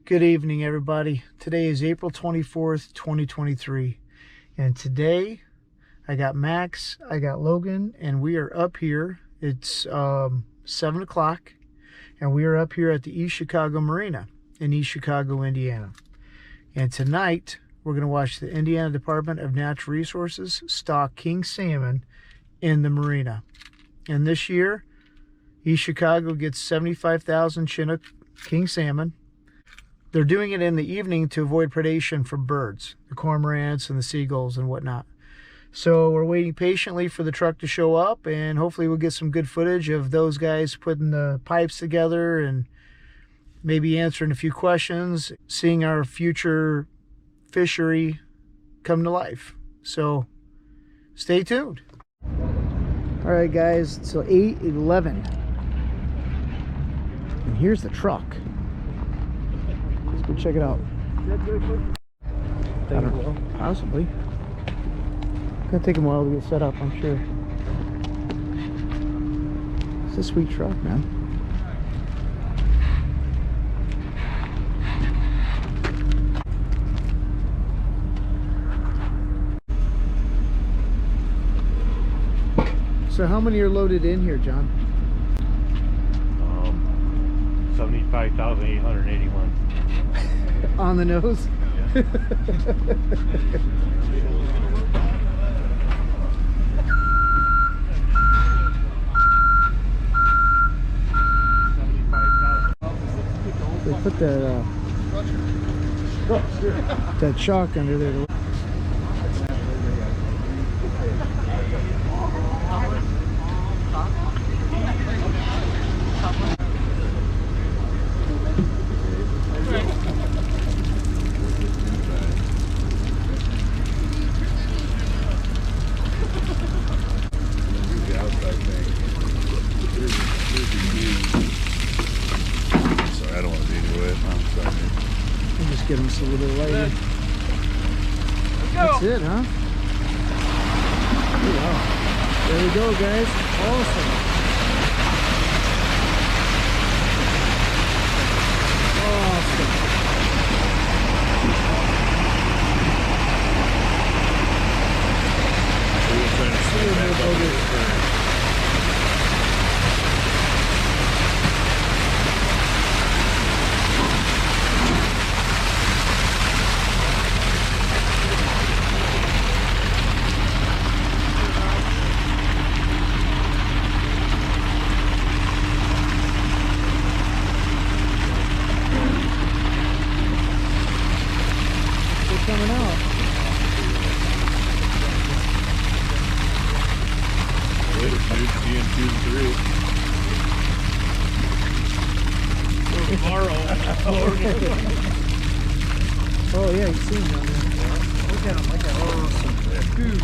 Good evening, everybody. Today is April 24th, 2023. And today I got Max, I got Logan, and we are up here. It's 7 o'clock, and we are up here at the East Chicago Marina in East Chicago, Indiana. And tonight we're going to watch the Indiana Department of Natural Resources stock king salmon in the marina. And this year, East Chicago gets 75,000 Chinook king salmon. They're doing it in the evening to avoid predation from birds, the cormorants and the seagulls and whatnot. So we're waiting patiently for the truck to show up, and hopefully we'll get some good footage of those guys putting the pipes together and maybe answering a few questions, seeing our future fishery come to life. So stay tuned. All right, guys, so 8:11, and here's the truck. Let's go check it out. I don't know, possibly. Gonna take them a while to get set up, I'm sure. It's a sweet truck, man. So how many are loaded in here, John? 75,881. On the nose? Yeah. They put that chalk under there. Get them just a little bit lighter. That's it, huh? Wow. There we go, guys. Awesome. Awesome. Coming out. Later, dude. See you in 2 and 3. Tomorrow. Oh yeah, you see him down there. Look at him, look at him. Awesome. Dude.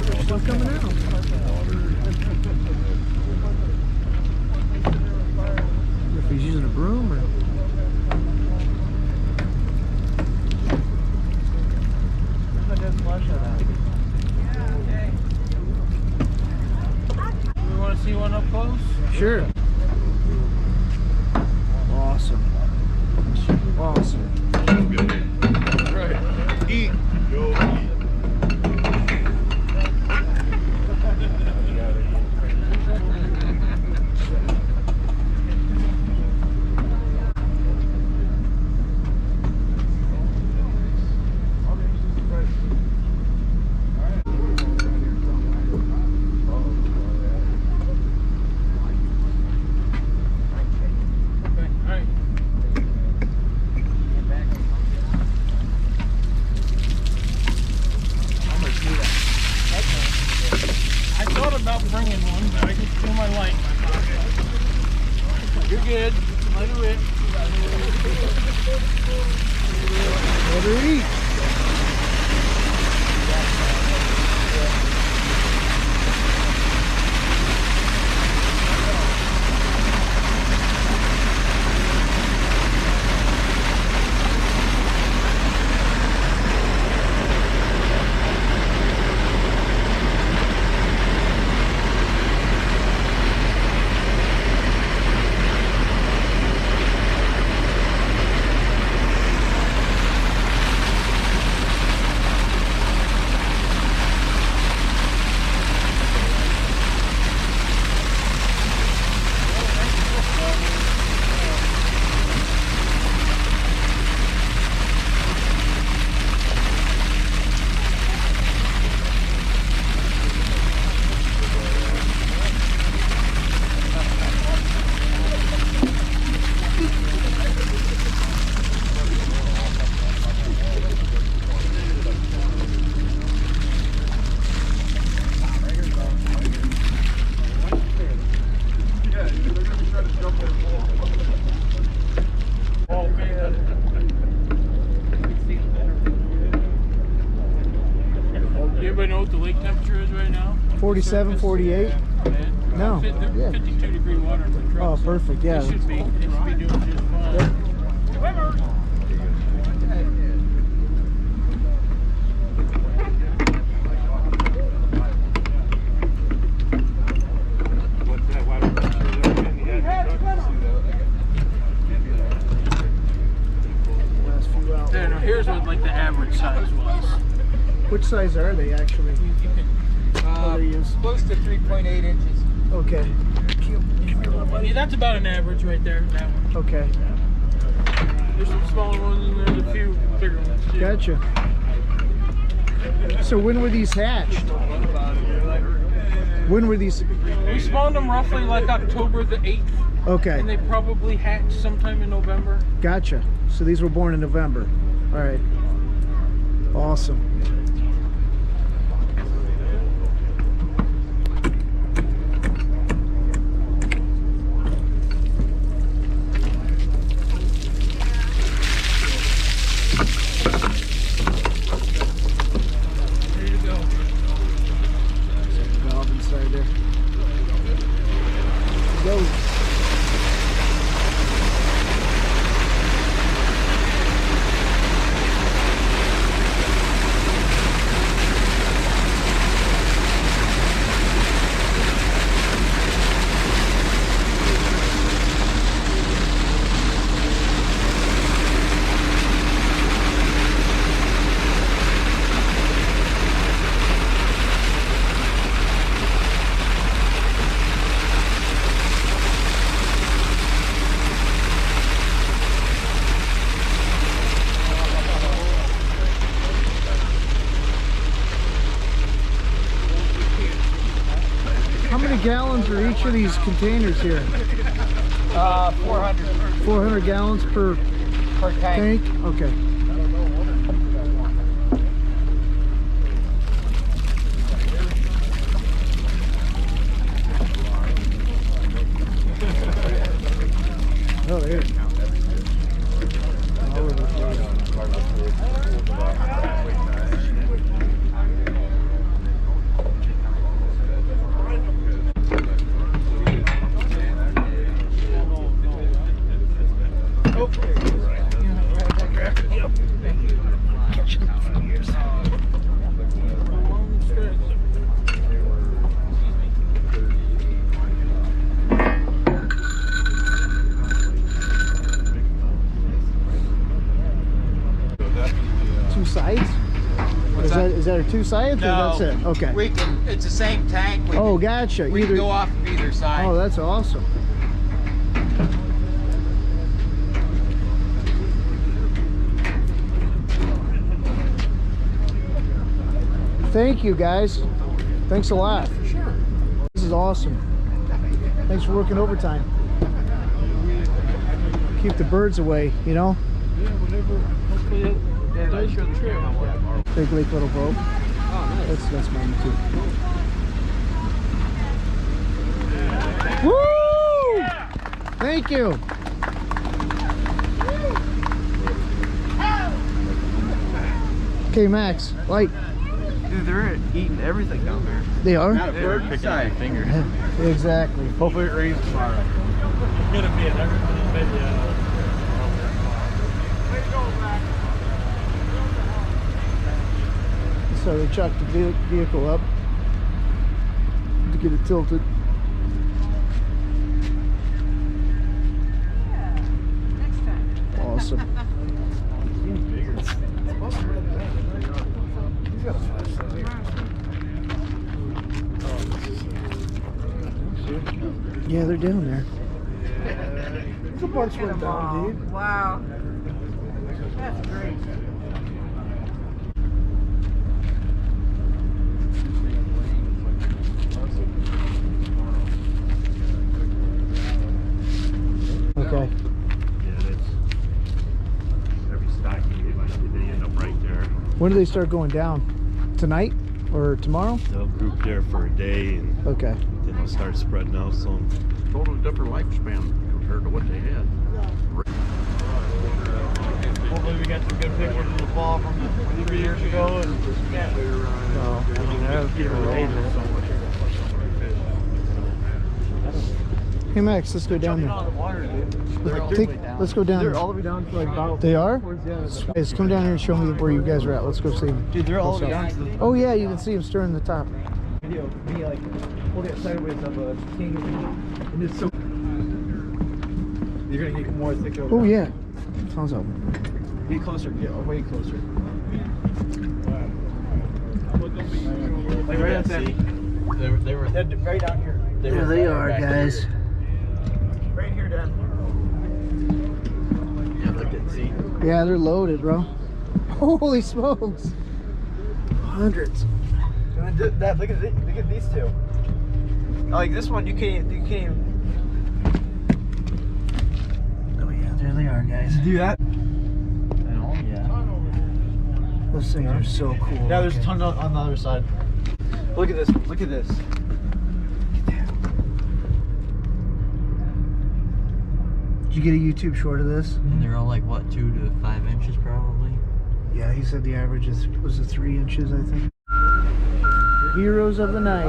They're still coming out. If he's using a broom or... We want to see one up close? Sure. Awesome. Awesome. Right. Eat. Go eat. Bringing one, but I just threw my light in my pocket. You're good. Let her rip. Let her eat. 47, 48. No, yeah. 52-degree water in the truck. Oh, perfect. Yeah. It should be doing just fine. Last few out. There, now here's what like the average size was. Which size are they actually? What do they use? Close to 3.8 inches. Okay. Yeah, that's about an average right there. That one. Okay. There's some smaller ones and there's a few bigger ones too. Gotcha. So when were these hatched? When were these? We spawned them roughly like October the 8th, and Okay. they probably hatched sometime in November. Gotcha. So these were born in November. All right. Awesome. Ready to go. Valve inside there. Go. How many gallons are each of these containers here? 400 400 gallons per per tank. tank? Okay. Oh, there. All over the place. Two sides? Is that two sides or No, that's it? Okay. we can. It's the same tank. We Oh, can, gotcha. we can go off of either side. Oh, that's awesome. Thank you, guys. Thanks a lot. Sure. This is awesome. Thanks for working overtime. Keep the birds away, you know? Yeah, whatever. Hopefully it does the trick. Big Lake Little Boat. Oh, nice. That's mine too. Woo! Thank you. Okay, Max, light. Dude, they're eating everything down there. They are? Not a bird picking on your finger. Exactly. Hopefully it rains tomorrow. It's gonna be in everybody's video. So they chucked the vehicle up to get it tilted. Awesome. Yeah, they're down there. The bunch went down deep. Wow. That's great. Okay. Yeah, that's every stock you get, they end up right there. When do they start going down? Tonight or tomorrow? They'll group there for a day and Okay. then they'll start spreading out some. Totally different lifespan compared to what they had. Hopefully we got some good pictures in the fall from 3 years ago. And Well, I mean, that was getting late. Hey Max, let's go down there. On the water, dude. They're all the way down. Let's go down They're there. all the way down to like about. They are? Yeah. Guys, come down here and show me where you guys are at. Let's go see them. Dude, they're all the way down to the Oh yeah, you can see them stirring the top. video. Me like holding it sideways of a king, and it's so. You're gonna get more thick over. Oh yeah. Sounds up. Get closer. Get way closer. Like right at that. They were right down here. There they are, guys. Right here, Dad. Yeah, look at see. Yeah, they're loaded, bro. Holy smokes. Hundreds. That look at these two. Like this one, you can't Oh yeah, there they are, guys. do that. Oh, yeah. Those things are so cool. Yeah, there's a looking. ton on the other side. Look at this. Look at this. Did you get a YouTube short of this? And they're all like, what, 2 to 5 inches probably? Yeah, he said the average was 3 inches, I think. Heroes of the night.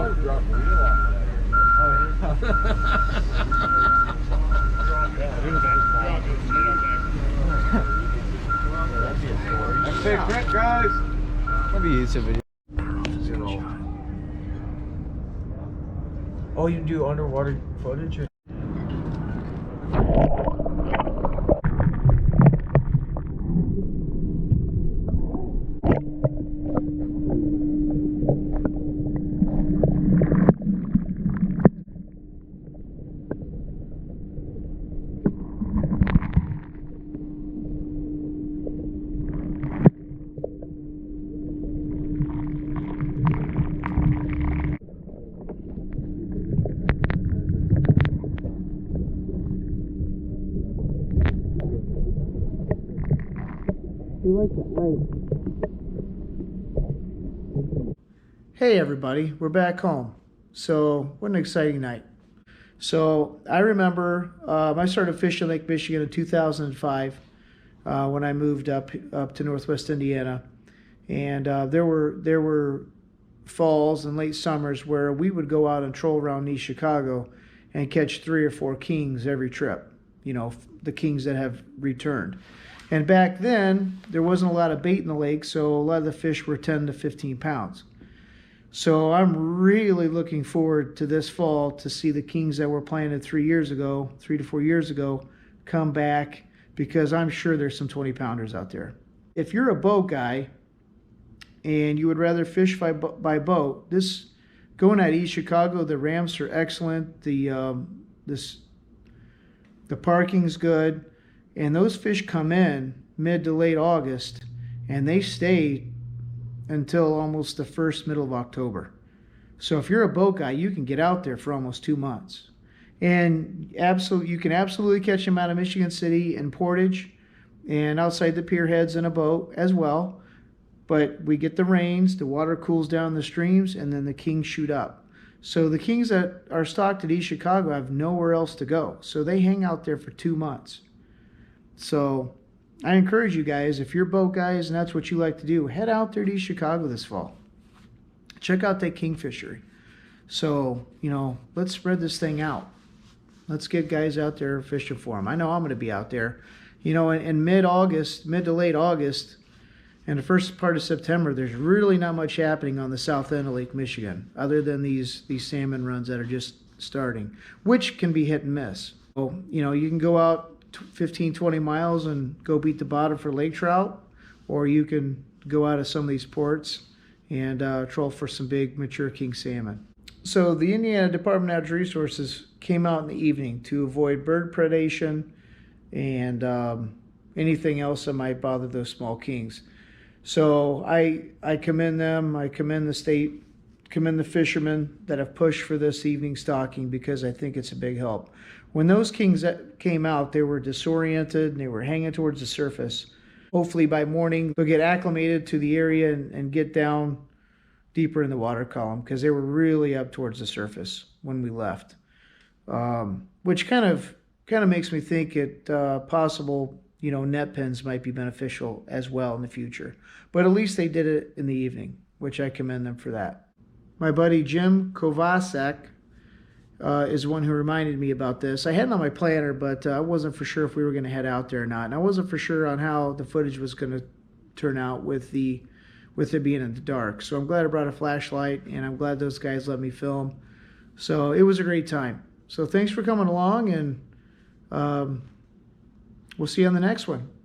Big print, guys. Maybe YouTube video. Oh, you can do underwater footage? Or? You like that, right? Hey everybody, we're back home. So, what an exciting night. So, I remember I started fishing Lake Michigan in 2005 when I moved up to Northwest Indiana. And there were falls and late summers where we would go out and troll around East Chicago and catch 3 or 4 kings every trip. You know, the kings that have returned. And back then, there wasn't a lot of bait in the lake, so a lot of the fish were 10 to 15 pounds. So I'm really looking forward to this fall to see the kings that were planted 3 to 4 years ago, come back, because I'm sure there's some 20-pounders out there. If you're a boat guy and you would rather fish by boat, going at East Chicago, the ramps are excellent. The parking's good. And those fish come in mid to late August, and they stay until almost the middle of October. So if you're a boat guy, you can get out there for almost 2 months. And you can absolutely catch them out of Michigan City and Portage and outside the pier heads in a boat as well. But we get the rains, the water cools down the streams, and then the kings shoot up. So the kings that are stocked at East Chicago have nowhere else to go. So they hang out there for 2 months. So I encourage you guys, if you're boat guys and that's what you like to do, head out there to East Chicago this fall. Check out that king fishery. So, let's spread this thing out. Let's get guys out there fishing for them. I know I'm going to be out there. In mid to late August, and the first part of September, there's really not much happening on the south end of Lake Michigan, other than these salmon runs that are just starting, which can be hit and miss. So, you can go out 15, 20 miles and go beat the bottom for lake trout, or you can go out of some of these ports and troll for some big mature king salmon. So the Indiana Department of Natural Resources came out in the evening to avoid bird predation and anything else that might bother those small kings. So I commend them. I commend the state, commend the fishermen that have pushed for this evening stocking, because I think it's a big help. When those kings that came out, they were disoriented and they were hanging towards the surface. Hopefully by morning, they'll get acclimated to the area and get down deeper in the water column, because they were really up towards the surface when we left. Which kind of makes me think it possible, net pens might be beneficial as well in the future. But at least they did it in the evening, which I commend them for that. My buddy Jim Kovacic is the one who reminded me about this. I had it on my planner, but I wasn't for sure if we were going to head out there or not. And I wasn't for sure on how the footage was going to turn out with it being in the dark. So I'm glad I brought a flashlight, and I'm glad those guys let me film. So it was a great time. So thanks for coming along, and we'll see you on the next one.